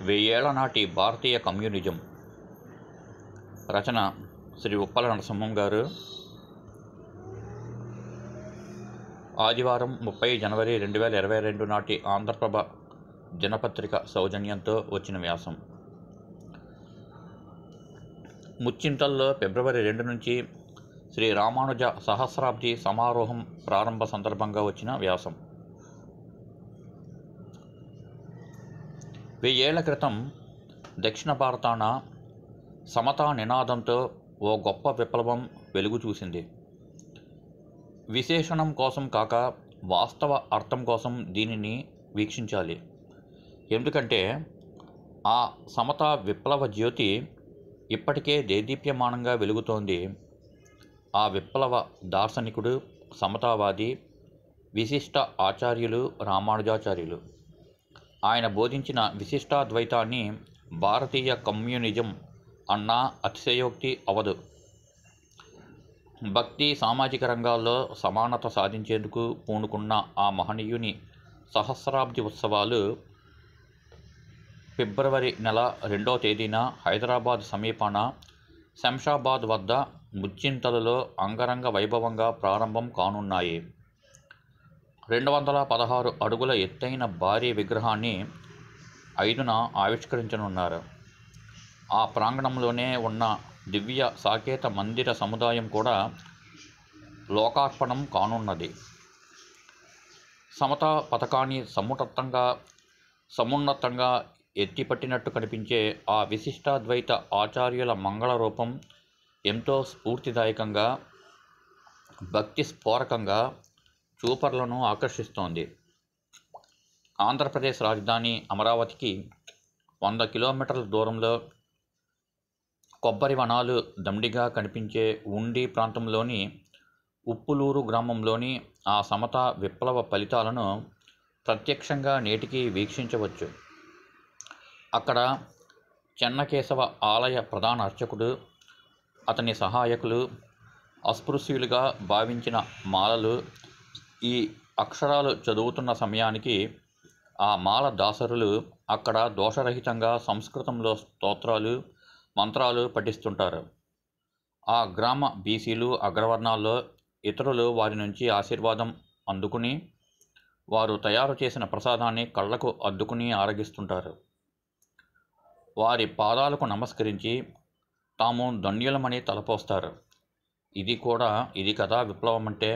వెయ్యేళ్ల నాటి భారతీయ కమ్యూనిజం. రచన శ్రీ ఉప్పల నరసింహం గారు. ఆదివారం 30 జనవరి 2022 నాటి ఆంధ్రప్రభ దినపత్రిక సౌజన్యంతో వచ్చిన వ్యాసం. ముచ్చింతల్లో ఫిబ్రవరి 2 నుంచి శ్రీ రామానుజ సహస్రాబ్ది సమారోహం ప్రారంభ సందర్భంగా వచ్చిన వ్యాసం. 1000 ఏళ్ల క్రితం దక్షిణ భారతాన సమతా నినాదంతో ఓ గొప్ప విప్లవం వెలుగు చూసింది. విశేషణం కోసం కాక వాస్తవ అర్థం కోసం దీనిని వీక్షించాలి. ఎందుకంటే ఆ సమతా విప్లవ జ్యోతి ఇప్పటికే దేదీప్యమానంగా వెలుగుతోంది. ఆ విప్లవ దార్శనికుడు, సమతావాది, విశిష్ట ఆచార్యులు రామానుజాచార్యులు. ఆయన బోధించిన విశిష్టాద్వైతాన్ని భారతీయ కమ్యూనిజం అన్నా అతిశయోక్తి అవదు. భక్తి, సామాజిక రంగాల్లో సమానత సాధించేందుకు పూనుకున్న ఆ మహనీయుని సహస్రాబ్ది ఉత్సవాలు ఫిబ్రవరి నెల 2వ తేదీన హైదరాబాద్ సమీపాన శంషాబాద్ వద్ద ముచ్చింతలలో అంగరంగ వైభవంగా ప్రారంభం కానున్నాయి. 216 అడుగుల ఎత్తైన భారీ విగ్రహాన్ని 5న ఆవిష్కరించనున్నారు. ఆ ప్రాంగణంలోనే ఉన్న దివ్య సాకేత మందిర సముదాయం కూడా లోకార్పణం కానున్నది. సమతా పథకాన్ని సమున్నతంగా ఎత్తిపట్టినట్టు కనిపించే ఆ విశిష్టాద్వైత ఆచార్యుల మంగళ రూపం ఎంతో స్ఫూర్తిదాయకంగా, భక్తి స్ఫోరకంగా చూపర్లను ఆకర్షిస్తోంది. ఆంధ్రప్రదేశ్ రాజధాని అమరావతికి 100 కిలోమీటర్ల దూరంలో కొబ్బరి వనాలు దండిగా కనిపించే ఉండి ప్రాంతంలోని ఉప్పులూరు గ్రామంలోని ఆ సమతా విప్లవ ఫలితాలను ప్రత్యక్షంగా నేటికి వీక్షించవచ్చు. అక్కడ చెన్నకేశవ ఆలయ ప్రధాన అర్చకుడు, అతని సహాయకులు అస్పృశ్యులుగా భావించిన మాలలు ఈ అక్షరాలు చదువుతున్న సమయానికి ఆ మాల దాసరులు అక్కడ దోషరహితంగా సంస్కృతంలో స్తోత్రాలు, మంత్రాలు పఠిస్తుంటారు. ఆ గ్రామ బీసీలు, అగ్రవర్ణాల్లో ఇతరులు వారి నుంచి ఆశీర్వాదం అందుకుని వారు తయారు చేసిన ప్రసాదాన్ని కళ్ళకు అద్దుకుని ఆరగిస్తుంటారు. వారి పాదాలకు నమస్కరించి తాము ధన్యులమని తలపోస్తారు. ఇది కదా విప్లవం అంటే.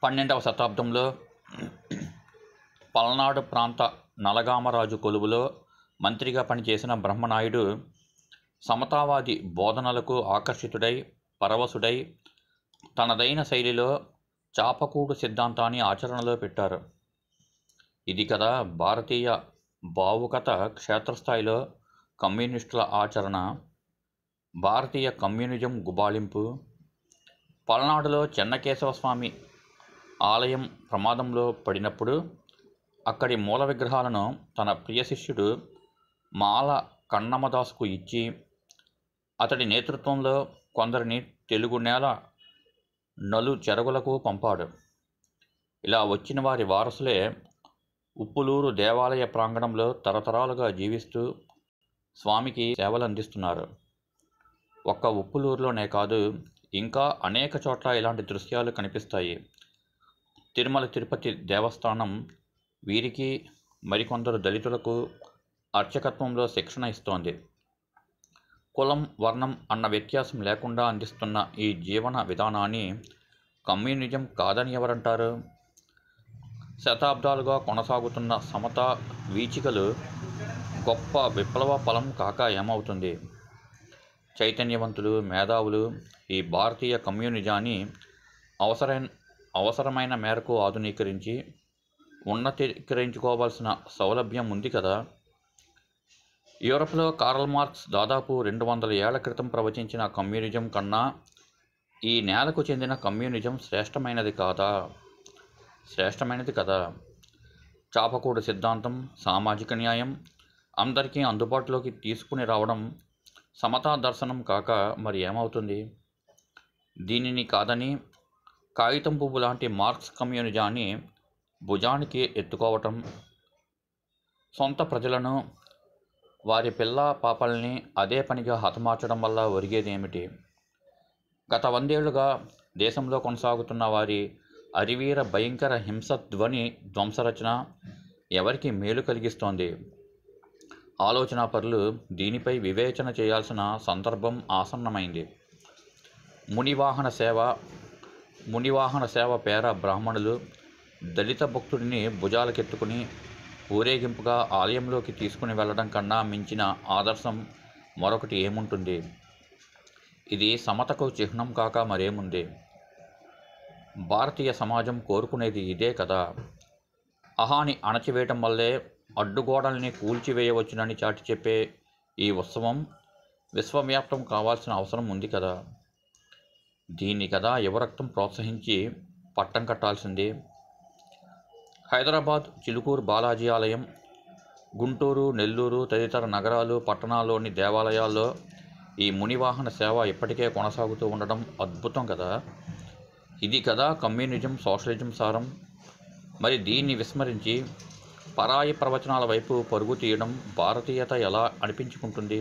12వ శతాబ్దంలో పల్నాడు ప్రాంత నలగామరాజు కొలువులో మంత్రిగా పనిచేసిన బ్రహ్మనాయుడు సమతావాది బోధనలకు ఆకర్షితుడై, పరవశుడై తనదైన శైలిలో చాపకూడు సిద్ధాంతాన్ని ఆచరణలో పెట్టారు. ఇది కదా భారతీయ భావుకత క్షేత్రస్థాయిలో కమ్యూనిస్టుల ఆచరణ, భారతీయ కమ్యూనిజం గుబాళింపు. పల్నాడులో చెన్నకేశవస్వామి ఆలయం ప్రమాదంలో పడినప్పుడు అక్కడి మూల విగ్రహాలను తన ప్రియ శిష్యుడు మాల కన్నమదాసుకు ఇచ్చి అతడి నేతృత్వంలో కొందరిని తెలుగు నేల నలు చెరగులకు పంపాడు. ఇలా వచ్చిన వారి వారసులే ఉప్పులూరు దేవాలయ ప్రాంగణంలో తరతరాలుగా జీవిస్తూ స్వామికి సేవలందిస్తున్నారు. ఒక్క ఉప్పులూరులోనే కాదు, ఇంకా అనేక చోట్ల ఇలాంటి దృశ్యాలు కనిపిస్తాయి. తిరుమల తిరుపతి దేవస్థానం వీరికి, మరికొందరు దళితులకు అర్చకత్వంలో శిక్షణ ఇస్తోంది. కులం, వర్ణం అన్న వ్యత్యాసం లేకుండా అందిస్తున్న ఈ జీవన విధానాన్ని కమ్యూనిజం కాదని ఎవరంటారు? శతాబ్దాలుగా కొనసాగుతున్న సమతా వీచికలు గొప్ప విప్లవ ఫలం కాక ఏమవుతుంది? చైతన్యవంతులు, మేధావులు ఈ భారతీయ కమ్యూనిజాన్ని అవసరమైన మేరకు ఆధునీకరించి ఉన్నతీకరించుకోవాల్సిన సౌలభ్యం ఉంది కదా. యూరప్లో కార్ల్ మార్క్స్ దాదాపు 200 ఏళ్ల క్రితం ప్రవచించిన కమ్యూనిజం కన్నా ఈ నేలకు చెందిన కమ్యూనిజం శ్రేష్టమైనది కదా. చాపకూడు సిద్ధాంతం, సామాజిక న్యాయం అందరికీ అందుబాటులోకి తీసుకుని రావడం సమతా దర్శనం కాక మరి ఏమవుతుంది? దీనిని కాదని కాగితం పువ్వు లాంటి మార్క్స్ కమ్యూనిజాన్ని భుజానికి ఎత్తుకోవటం, సొంత ప్రజలను, వారి పిల్ల పాపల్ని అదే పనిగా హతమార్చడం వల్ల ఒరిగేది ఏమిటి? గత 100 ఏళ్లుగా దేశంలో కొనసాగుతున్న వారి అరివీర భయంకర హింసధ్వని ధ్వంసరచన ఎవరికి మేలు కలిగిస్తోంది? ఆలోచనాపరులు దీనిపై వివేచన చేయాల్సిన సందర్భం ఆసన్నమైంది. మునివాహన సేవ పేర బ్రాహ్మణులు దళిత భక్తుడిని భుజాలకెత్తుకుని ఊరేగింపుగా ఆలయంలోకి తీసుకుని వెళ్లడం కన్నా మించిన ఆదర్శం మరొకటి ఏముంటుంది? ఇది సమతకు చిహ్నం కాక మరేముంది? భారతీయ సమాజం కోరుకునేది ఇదే కదా. అహాని అణచివేయటం వల్లే అడ్డుగోడల్ని కూల్చివేయవచ్చునని చాటి చెప్పే ఈ ఉత్సవం విశ్వవ్యాప్తం కావాల్సిన అవసరం ఉంది కదా. దీన్ని కదా యువరక్తం ప్రోత్సహించి పట్టం కట్టాల్సింది. హైదరాబాద్ చిలుకూరు బాలాజీ ఆలయం, గుంటూరు, నెల్లూరు తదితర నగరాలు, పట్టణాల్లోని దేవాలయాల్లో ఈ మునివాహన సేవ ఇప్పటికే కొనసాగుతూ ఉండడం అద్భుతం కదా. ఇది కదా కమ్యూనిజం, సోషలిజం సారం. మరి దీన్ని విస్మరించి పరాయి ప్రవచనాల వైపు పరుగు తీయడం భారతీయత ఎలా అనిపించుకుంటుంది?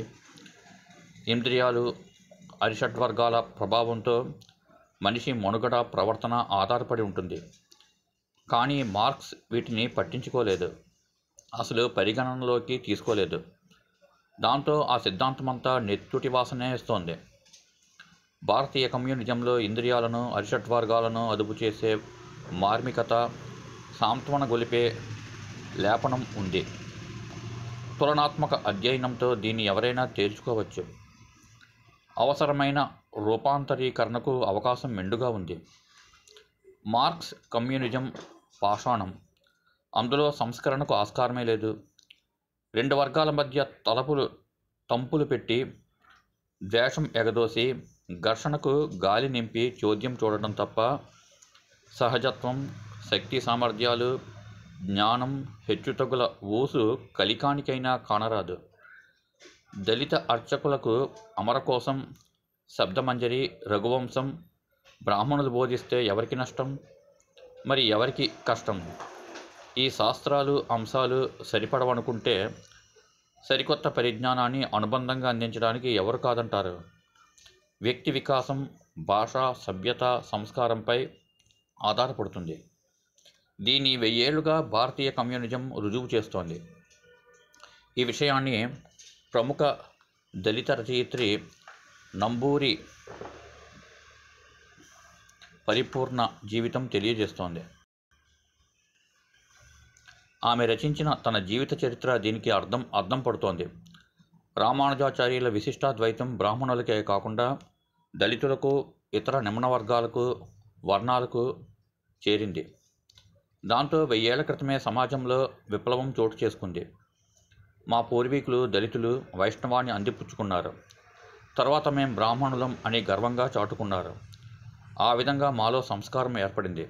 ఇంద్రియాలు, అరిషడ్వర్గాల ప్రభావంతో మనిషి మనుగడ, ప్రవర్తన ఆధారపడి ఉంటుంది. కానీ మార్క్స్ వీటిని పట్టించుకోలేదు, అసలు పరిగణనలోకి తీసుకోలేదు. దాంతో ఆ సిద్ధాంతమంతా నెత్తుటి వాసనే ఇస్తోంది. భారతీయ కమ్యూనిజంలో ఇంద్రియాలను, అరిషడ్వర్గాలను అదుపు చేసే మార్మికత, సాంత్వన గొలిపే లేపనం ఉంది. తులనాత్మక అధ్యయనంతో దీన్ని ఎవరైనా తేల్చుకోవచ్చు. అవసరమైన రూపాంతరీకరణకు అవకాశం మెండుగా ఉంది. మార్క్స్ కమ్యూనిజం పాషాణం, అందులో సంస్కరణకు ఆస్కారమే లేదు. 2 వర్గాల మధ్య తంపులు పెట్టి ద్వేషం ఎగదోసి ఘర్షణకు గాలి నింపి చోద్యం చూడడం తప్ప సహజత్వం, శక్తి సామర్థ్యాలు, జ్ఞానం, హెచ్చుతగుల ఊసు కలికానికైనా కానరాదు. దళిత అర్చకులకు అమరకోశం, శబ్దమంజరి, రఘువంశం బ్రాహ్మణులు బోధిస్తే ఎవరికి నష్టం? మరి ఎవరికి కష్టం? ఈ శాస్త్రాలు, అంశాలు సరిపడవనుకుంటే సరికొత్త పరిజ్ఞానాన్ని అనుబంధంగా అందించడానికి ఎవరు కాదంటారు? వ్యక్తి వికాసం భాష, సభ్యత, సంస్కారంపై ఆధారపడుతుంది. దీన్ని 1000 ఏళ్లుగా భారతీయ కమ్యూనిజం రుజువు చేస్తోంది. ఈ విషయాన్ని ప్రముఖ దళిత రచయిత్రి నంబూరి పరిపూర్ణ జీవితం తెలియజేస్తోంది. ఆమె రచించిన తన జీవిత చరిత్ర దీనికి అర్థం పడుతోంది. రామానుజాచార్యుల విశిష్టాద్వైతం బ్రాహ్మణులకే కాకుండా దళితులకు, ఇతర నిమ్న వర్గాలకు, వర్ణాలకు చేరింది. దాంతో 1000 ఏళ్ల క్రితమే సమాజంలో విప్లవం చోటు చేసుకుంది. మా పూర్వీకులు దళితులు వైష్ణవాన్ని అందిపుచ్చుకున్నారు. తర్వాత మేం బ్రాహ్మణులం అని గర్వంగా చాటుకున్నారు. ఆ విధంగా మాలో సంస్కారం ఏర్పడింది.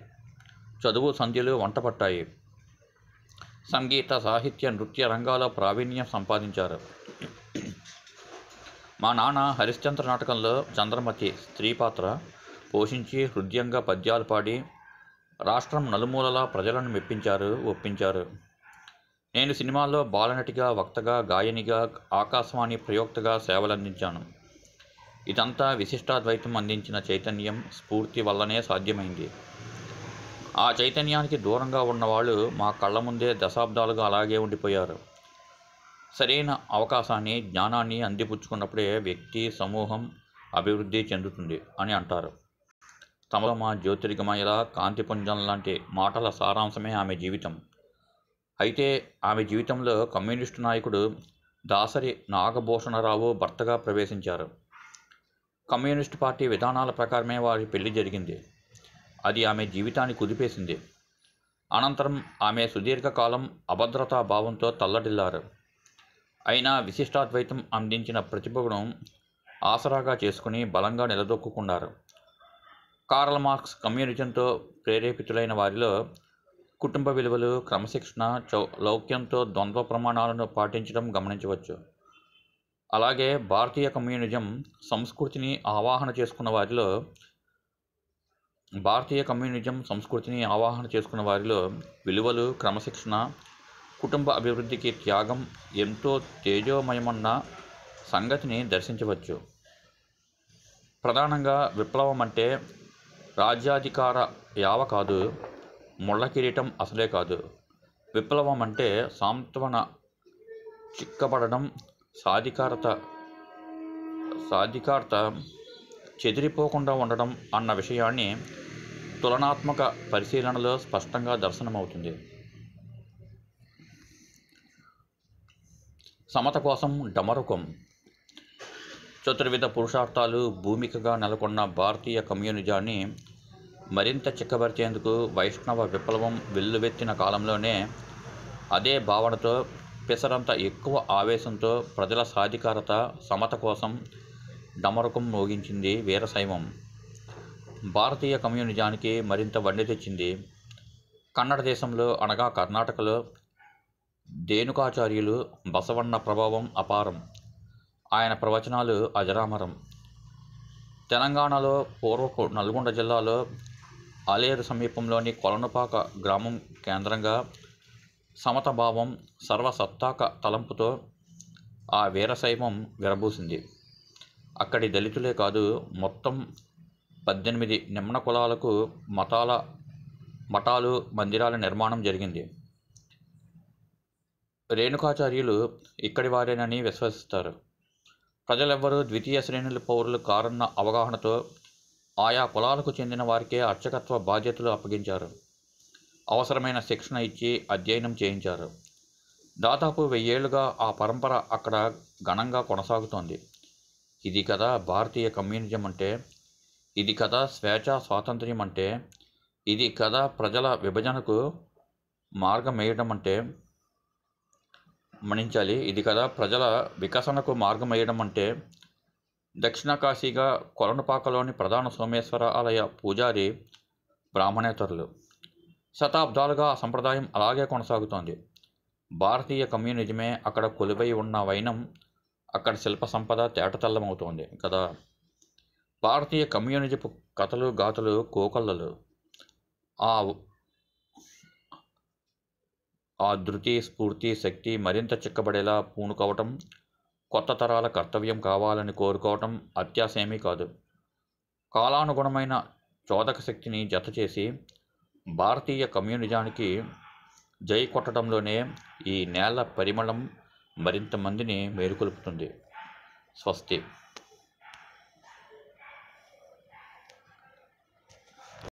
చదువు, సంధ్యలు వంటపట్టాయి. సంగీత, సాహిత్య, నృత్య రంగాల్లో ప్రావీణ్యం సంపాదించారు. మా నాన్న హరిశ్చంద్ర నాటకంలో చంద్రమతి స్త్రీ పాత్ర పోషించి హృదయంగా పద్యాలు పాడి రాష్ట్రం నలుమూలలా ప్రజలను మెప్పించారు, ఒప్పించారు. నేను సినిమాల్లో బాలనటిగా, వక్తగా, గాయనిగా, ఆకాశవాణి ప్రయోక్తగా సేవలందించాను. ఇదంతా విశిష్టాద్వైతం అందించిన చైతన్యం, స్ఫూర్తి వల్లనే సాధ్యమైంది. ఆ చైతన్యానికి దూరంగా ఉన్నవాళ్ళు మా కళ్ళ ముందే దశాబ్దాలుగా అలాగే ఉండిపోయారు. సరైన అవకాశాన్ని, జ్ఞానాన్ని అందిపుచ్చుకున్నప్పుడే వ్యక్తి, సమూహం అభివృద్ధి చెందుతుంది అని అంటారు. తమలోమ జ్యోతిర్గమయల, కాంతిపుంజం లాంటి మాటల సారాంశమే ఆమె జీవితం. అయితే ఆమె జీవితంలో కమ్యూనిస్టు నాయకుడు దాసరి నాగభూషణరావు భర్తగా ప్రవేశించారు. కమ్యూనిస్టు పార్టీ విధానాల ప్రకారమే వారి పెళ్లి జరిగింది. అది ఆమె జీవితాన్ని కుదిపేసింది. అనంతరం ఆమె సుదీర్ఘకాలం అభద్రతా భావంతో తల్లడిల్లారు. అయినా విశిష్టాద్వైతం అందించిన ప్రతిభను ఆసరాగా చేసుకుని బలంగా నిలదొక్కుకున్నారు. కార్ల్ మార్క్స్ కమ్యూనిజంతో ప్రేరేపితులైన వారిలో కుటుంబ విలువలు, క్రమశిక్షణ, లౌక్యంతో ద్వంద్వ ప్రమాణాలను పాటించడం గమనించవచ్చు. అలాగే భారతీయ కమ్యూనిజం సంస్కృతిని ఆవాహన చేసుకున్న వారిలో విలువలు, క్రమశిక్షణ, కుటుంబ అభివృద్ధికి త్యాగం ఎంతో తేజోమయమన్న సంగతిని దర్శించవచ్చు. ప్రధానంగా విప్లవం అంటే రాజ్యాధికార యావ కాదు, ముళ్ళ కిరీటం అసలే కాదు. విప్లవం అంటే సాంత్వన, చిక్కబడడం, సాధికారత చెదిరిపోకుండా ఉండడం అన్న విషయాన్ని తులనాత్మక పరిశీలనలో స్పష్టంగా దర్శనమవుతుంది. సమత కోసం డమరుకం. చతుర్విధ పురుషార్థాలు భూమికగా నెలకొన్న భారతీయ కమ్యూనిజాన్ని మరింత చిక్కబరిచేందుకు వైష్ణవ విప్లవం వెల్లువెత్తిన కాలంలోనే అదే భావనతో, పిసరంత ఎక్కువ ఆవేశంతో ప్రజల సాధికారత, సమత కోసం డమరుకం మోగించింది వీరశైవం. భారతీయ కమ్యూనిజానికి మరింత వన్నె తెచ్చింది. కన్నడ దేశంలో అనగా కర్ణాటకలో ధేనుకాచార్యులు బసవಣ್ణ ప్రభావం అపారం. ఆయన ప్రవచనాలు అజరామరం. తెలంగాణలో పూర్వపు నల్గొండ జిల్లాలో ఆలేరు సమీపంలోని కొలనుపాక గ్రామం కేంద్రంగా సమతభావం, సర్వసత్తాక తలంపుతో ఆ వీరశైవం విరబూసింది. అక్కడి దళితులే కాదు, మొత్తం 18 నిమ్న కులాలకు మఠాలు, మందిరాల నిర్మాణం జరిగింది. రేణుకాచార్యులు ఇక్కడి వారేనని విశ్వసిస్తారు. ప్రజలెవ్వరూ ద్వితీయ శ్రేణుల పౌరులు కారన్న అవగాహనతో ఆయా కులాలకు చెందిన వారికే అర్చకత్వ బాధ్యతలు అప్పగించారు. అవసరమైన శిక్షణ ఇచ్చి అధ్యయనం చేయించారు. దాదాపు 1000 ఏళ్లుగా ఆ పరంపర అక్కడ ఘనంగా కొనసాగుతోంది. ఇది కదా భారతీయ కమ్యూనిజం అంటే, ఇది కదా స్వేచ్ఛా స్వాతంత్ర్యం అంటే, ఇది కదా ప్రజల విభజనకు మార్గమేయడం అంటే, మన్నించాలి, ఇది కదా ప్రజల వికసనకు మార్గమేయడం అంటే. దక్షిణ కాశీగా కొలనుపాకలోని ప్రధాన సోమేశ్వర ఆలయ పూజారి బ్రాహ్మణేతరులు. శతాబ్దాలుగా ఆ సంప్రదాయం అలాగే కొనసాగుతోంది. భారతీయ కమ్యూనిజమే అక్కడ కొలువై ఉన్న వైనం, అక్కడ శిల్ప సంపద తేటతెల్లమవుతోంది కదా. భారతీయ కమ్యూనిజపు కథలు, గాథలు, కోకొల్లలు. ఆ ధృతి, స్ఫూర్తి, శక్తి మరింత చిక్కబడేలా పూనుకోవటం, కొత్త తరాల కర్తవ్యం కావాలని కోరుకోవటం అత్యాశేమీ కాదు. కాలానుగుణమైన చోదక శక్తిని జతచేసి భారతీయ కమ్యూనిజానికి జై కొట్టడంలోనే ఈ నేల పరిమళం మరింత మందిని మేలుకొల్పుతుంది. స్వస్తి.